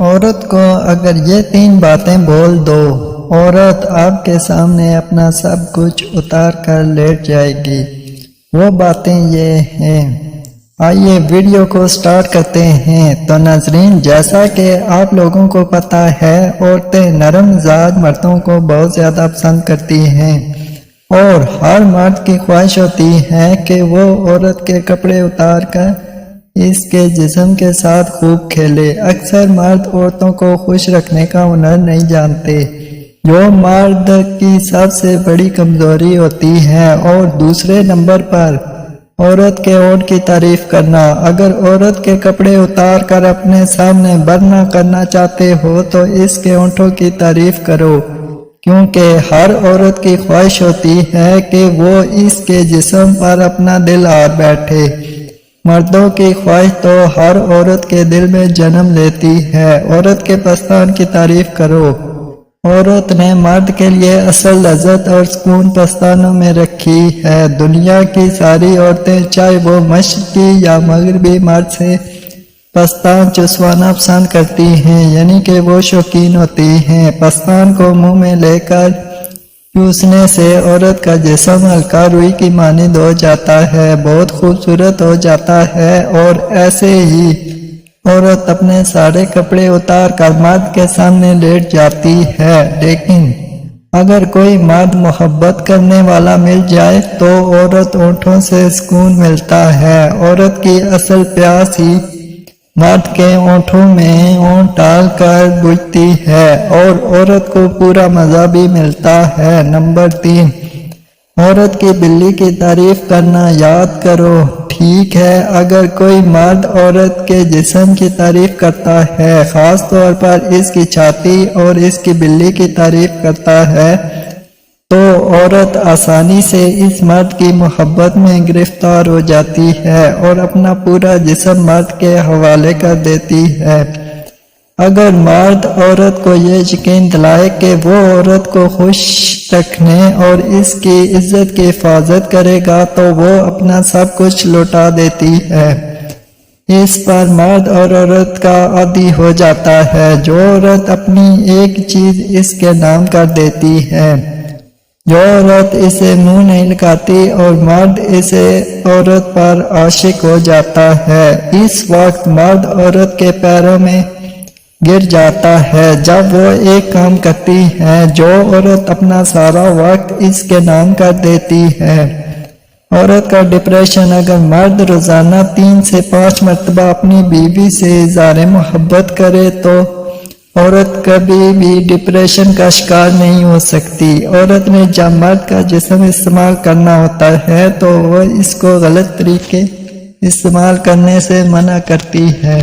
عورت کو اگر یہ 3 باتیں بول دو، عورت آپ کے سامنے اپنا سب کچھ اتار کر لیٹ جائے گی۔ وہ باتیں یہ ہیں۔ آئیے ویڈیو کو سٹارٹ کرتے ہیں۔ تو ناظرین، جیسا کہ آپ لوگوں کو پتہ ہے، عورتیں نرم مزاج مردوں کو بہت زیادہ پسند کرتی ہیں، اور ہر مرد کی خواہش ہوتی ہے کہ وہ عورت کے کپڑے اتار کر اس کے جسم کے ساتھ خوب کھیلے۔ اکثر مرد عورتوں کو خوش رکھنے کا ہنر نہیں جانتے، جو مرد کی سب سے بڑی کمزوری ہوتی ہے۔ اور دوسرے نمبر پر عورت کے ہونٹ کی تعریف کرنا۔ اگر عورت کے کپڑے اتار کر اپنے سامنے برنا کرنا چاہتے ہو تو اس کے ہونٹوں کی تعریف کرو، کیونکہ ہر عورت کی خواہش ہوتی ہے کہ وہ اس کے جسم پر اپنا دل آ بیٹھے۔ مردوں کی خواہش تو ہر عورت کے دل میں جنم لیتی ہے۔ عورت کے پستان کی تعریف کرو۔ عورت نے مرد کے لیے اصل لذت اور سکون پستانوں میں رکھی ہے۔ دنیا کی ساری عورتیں، چاہے وہ مشرقی یا مغربی مرد سے پستان چسوانا پسند کرتی ہیں، یعنی کہ وہ شوقین ہوتی ہیں۔ پستان کو منہ میں لے کر چوسنے سے عورت کا جسم ہلکا روئی کی مانند ہو جاتا ہے، بہت خوبصورت ہو جاتا ہے، اور ایسے ہی عورت اپنے سارے کپڑے اتار کر مرد کے سامنے لیٹ جاتی ہے۔ لیکن اگر کوئی مرد محبت کرنے والا مل جائے تو عورت ہونٹوں سے سکون ملتا ہے۔ عورت کی اصل پیاس ہی مرد کے ہونٹوں میں ہونٹ ڈال کر بجھتی ہے، اور عورت کو پورا مزہ بھی ملتا ہے۔ نمبر 3، عورت کی بلی کی تعریف کرنا یاد کرو۔ ٹھیک ہے، اگر کوئی مرد عورت کے جسم کی تعریف کرتا ہے، خاص طور پر اس کی چھاتی اور اس کی بلی کی تعریف کرتا ہے، تو عورت آسانی سے اس مرد کی محبت میں گرفتار ہو جاتی ہے اور اپنا پورا جسم مرد کے حوالے کر دیتی ہے۔ اگر مرد عورت کو یہ یقین دلائے کہ وہ عورت کو خوش رکھنے اور اس کی عزت کی حفاظت کرے گا تو وہ اپنا سب کچھ لوٹا دیتی ہے۔ اس پر مرد اور عورت کا عادی ہو جاتا ہے۔ جو عورت اپنی ایک چیز اس کے نام کر دیتی ہے، جو عورت اسے منہ نہیں لگاتی، اور مرد اسے عورت پر عاشق ہو جاتا ہے، اس وقت مرد عورت کے پیروں میں گر جاتا ہے۔ جب وہ ایک کام کرتی ہے جو عورت اپنا سارا وقت اس کے نام کر دیتی ہے۔ عورت کا ڈپریشن۔ اگر مرد روزانہ 3 سے 5 مرتبہ اپنی بیوی سے اظہار محبت کرے تو عورت کبھی بھی ڈپریشن کا شکار نہیں ہو سکتی۔ عورت نے جب مرد کا جسم استعمال کرنا ہوتا ہے تو وہ اس کو غلط طریقے استعمال کرنے سے منع کرتی ہے۔